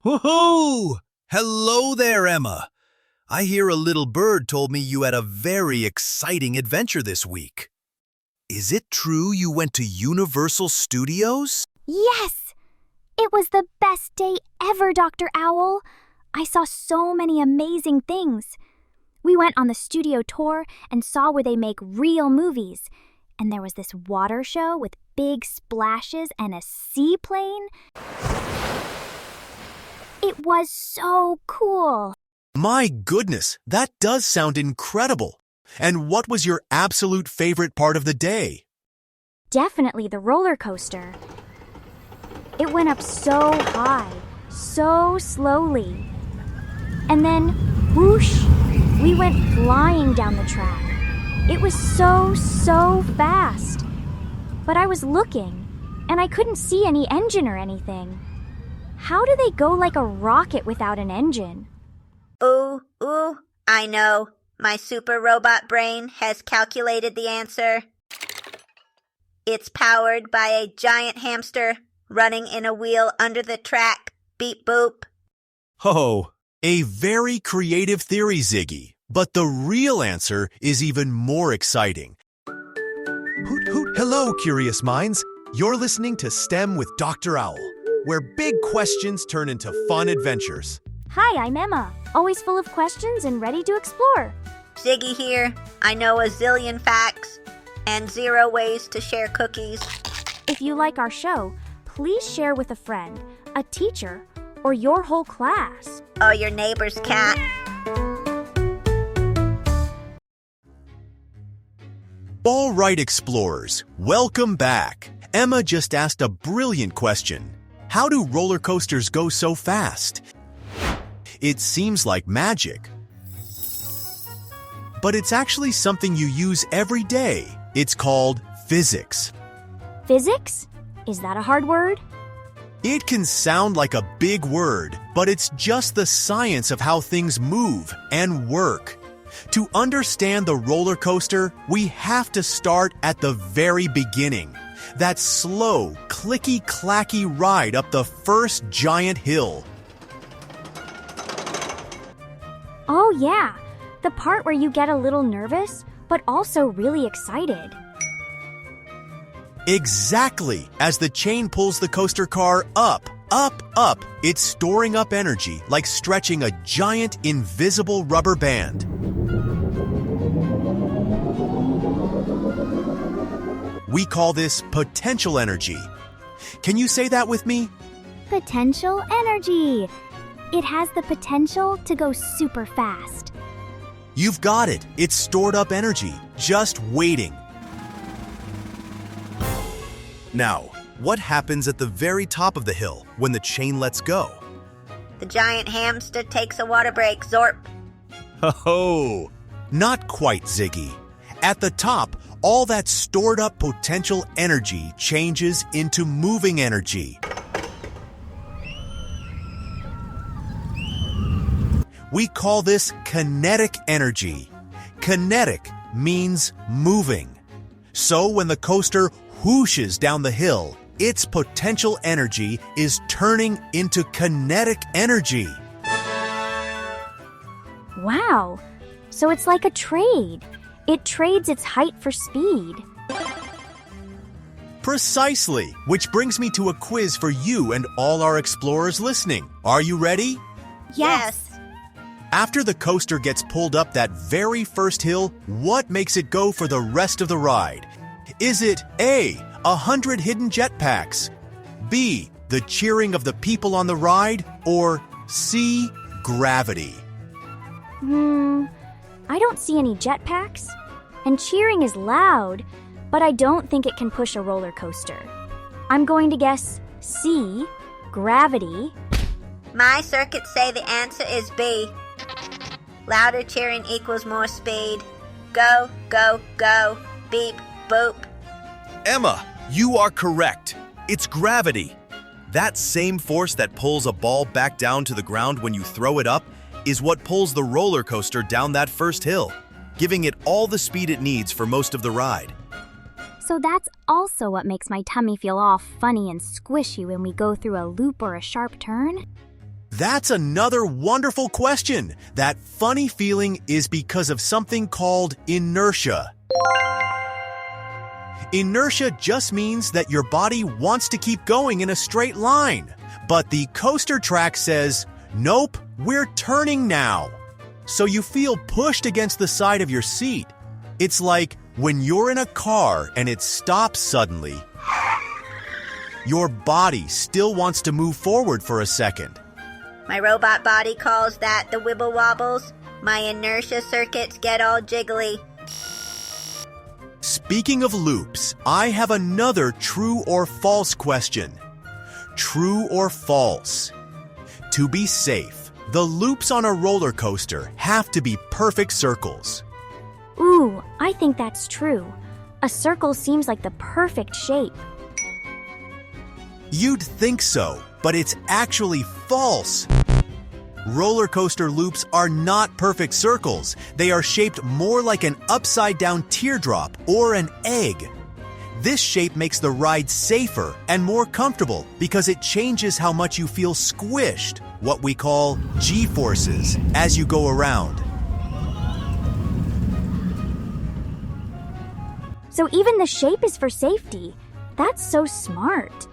Woohoo! Hello there, Emma. I hear a little bird told me you had a very exciting adventure this week. Is it true you went to Universal Studios? Yes! It was the best day ever, Dr. Owl. I saw so many amazing things. We went on the studio tour and saw where they make real movies. And there was this water show with big splashes and a seaplane. It was so cool. My goodness, that does sound incredible. And what was your absolute favorite part of the day? Definitely the roller coaster. It went up so high, so slowly. And then, whoosh, we went flying down the track. It was so fast. But I was looking, and I couldn't see any engine or anything. How do they go like a rocket without an engine? Ooh, I know. My super robot brain has calculated the answer. It's powered by a giant hamster running in a wheel under the track. Beep boop. Oh, a very creative theory, Ziggy. But the real answer is even more exciting. Hoot hoot, hello, curious minds. You're listening to STEM with Dr. Owl, where big questions turn into fun adventures. Hi, I'm Emma, always full of questions and ready to explore. Ziggy here. I know a zillion facts and 0 ways to share cookies. If you like our show, please share with a friend, a teacher, or your whole class. Or your neighbor's cat. All right, explorers, welcome back. Emma just asked a brilliant question. How do roller coasters go so fast? It seems like magic. But it's actually something you use every day. It's called physics. Physics? Is that a hard word? It can sound like a big word, but it's just the science of how things move and work. To understand the roller coaster, we have to start at the very beginning. That slow, clicky-clacky ride up the first giant hill. Oh yeah, the part where you get a little nervous, but also really excited. Exactly. As the chain pulls the coaster car up, it's storing up energy like stretching a giant invisible rubber band. We call this potential energy. Can you say that with me? Potential energy. It has the potential to go super fast. You've got it. It's stored up energy, just waiting. Now, what happens at the very top of the hill when the chain lets go? The giant hamster takes a water break. Zorp. Oh, not quite, Ziggy. At the top, all that stored up potential energy changes into moving energy. We call this kinetic energy. Kinetic means moving. So when the coaster whooshes down the hill, its potential energy is turning into kinetic energy. Wow, so it's like a trade. It trades its height for speed. Precisely, which brings me to a quiz for you and all our explorers listening. Are you ready? Yes. After the coaster gets pulled up that very first hill, what makes it go for the rest of the ride? Is it A, 100 hidden jetpacks, B, the cheering of the people on the ride, or C, gravity? I don't see any jetpacks. And cheering is loud, but I don't think it can push a roller coaster. I'm going to guess C, gravity. My circuits say the answer is B. Louder cheering equals more speed. Go, go, go. Beep, boop. Emma, you are correct. It's gravity. That same force that pulls a ball back down to the ground when you throw it up is what pulls the roller coaster down that first hill, giving it all the speed it needs for most of the ride. So that's also what makes my tummy feel all funny and squishy when we go through a loop or a sharp turn? That's another wonderful question. That funny feeling is because of something called inertia. Inertia just means that your body wants to keep going in a straight line. But the coaster track says, nope, we're turning now. So you feel pushed against the side of your seat. It's like when you're in a car and it stops suddenly. Your body still wants to move forward for a second. My robot body calls that the wibble wobbles. My inertia circuits get all jiggly. Speaking of loops, I have another true or false question. True or false? To be safe, the loops on a roller coaster have to be perfect circles. Ooh, I think that's true. A circle seems like the perfect shape. You'd think so, but it's actually false. Roller coaster loops are not perfect circles. They are shaped more like an upside-down teardrop or an egg. This shape makes the ride safer and more comfortable because it changes how much you feel squished, what we call G-forces, as you go around. So even the shape is for safety. That's so smart.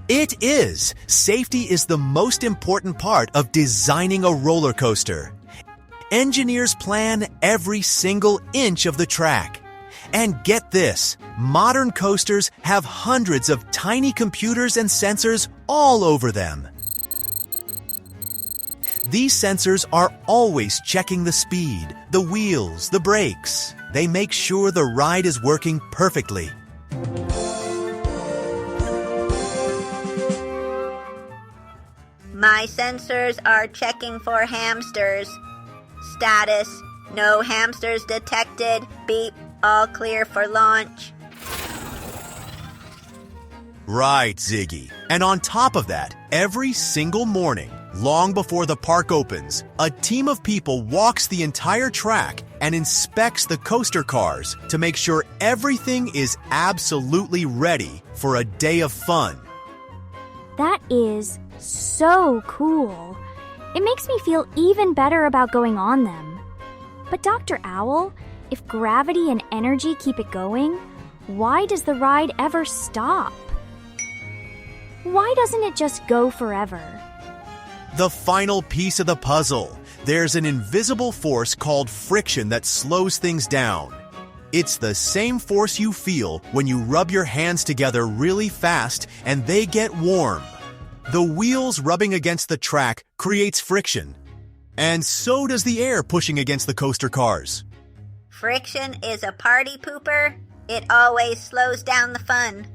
It is. Safety is the most important part of designing a roller coaster. Engineers plan every single inch of the track. And get this, modern coasters have hundreds of tiny computers and sensors all over them. These sensors are always checking the speed, the wheels, the brakes. They make sure the ride is working perfectly. My sensors are checking for hamsters. Status, no hamsters detected. Beep, all clear for launch. Right, Ziggy. And on top of that, every single morning, long before the park opens, a team of people walks the entire track and inspects the coaster cars to make sure everything is absolutely ready for a day of fun. That is so cool. It makes me feel even better about going on them. But Dr. Owl, if gravity and energy keep it going, why does the ride ever stop? Why doesn't it just go forever? The final piece of the puzzle. There's an invisible force called friction that slows things down. It's the same force you feel when you rub your hands together really fast and they get warm. The wheels rubbing against the track creates friction. And so does the air pushing against the coaster cars. Friction is a party pooper. It always slows down the fun.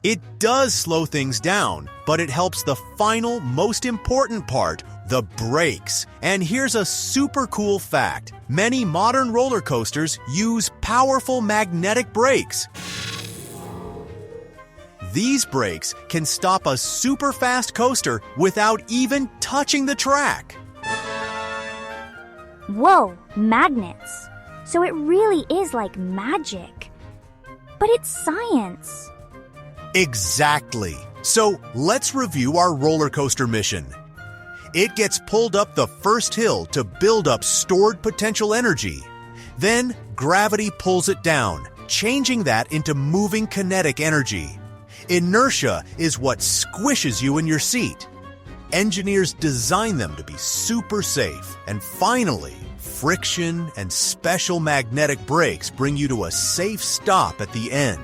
It does slow things down, but it helps the final, most important part, the brakes. And here's a super cool fact. Many modern roller coasters use powerful magnetic brakes. These brakes can stop a super fast coaster without even touching the track. Whoa, magnets. So it really is like magic. But it's science. Exactly. So let's review our roller coaster mission. It gets pulled up the first hill to build up stored potential energy. Then gravity pulls it down, changing that into moving kinetic energy. Inertia is what squishes you in your seat. Engineers design them to be super safe. And finally, friction and special magnetic brakes bring you to a safe stop at the end.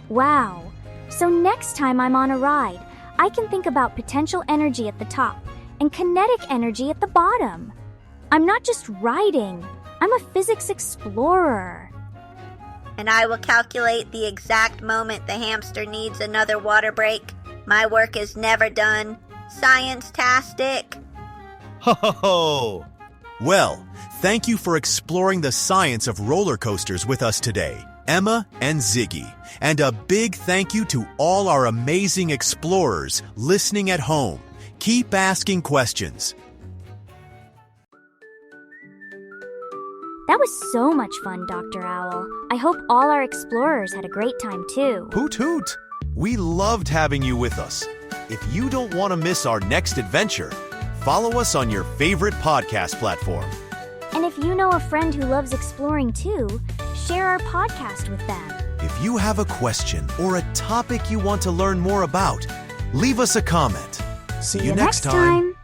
Wow. So next time I'm on a ride, I can think about potential energy at the top and kinetic energy at the bottom. I'm not just riding. I'm a physics explorer. And I will calculate the exact moment the hamster needs another water break. My work is never done. Science-tastic. Ho ho ho! Well, thank you for exploring the science of roller coasters with us today, Emma and Ziggy. And a big thank you to all our amazing explorers listening at home. Keep asking questions. That was so much fun, Dr. Owl. I hope all our explorers had a great time too. Hoot hoot! We loved having you with us. If you don't want to miss our next adventure, follow us on your favorite podcast platform. And if you know a friend who loves exploring too, share our podcast with them. If you have a question or a topic you want to learn more about, leave us a comment. See you next time.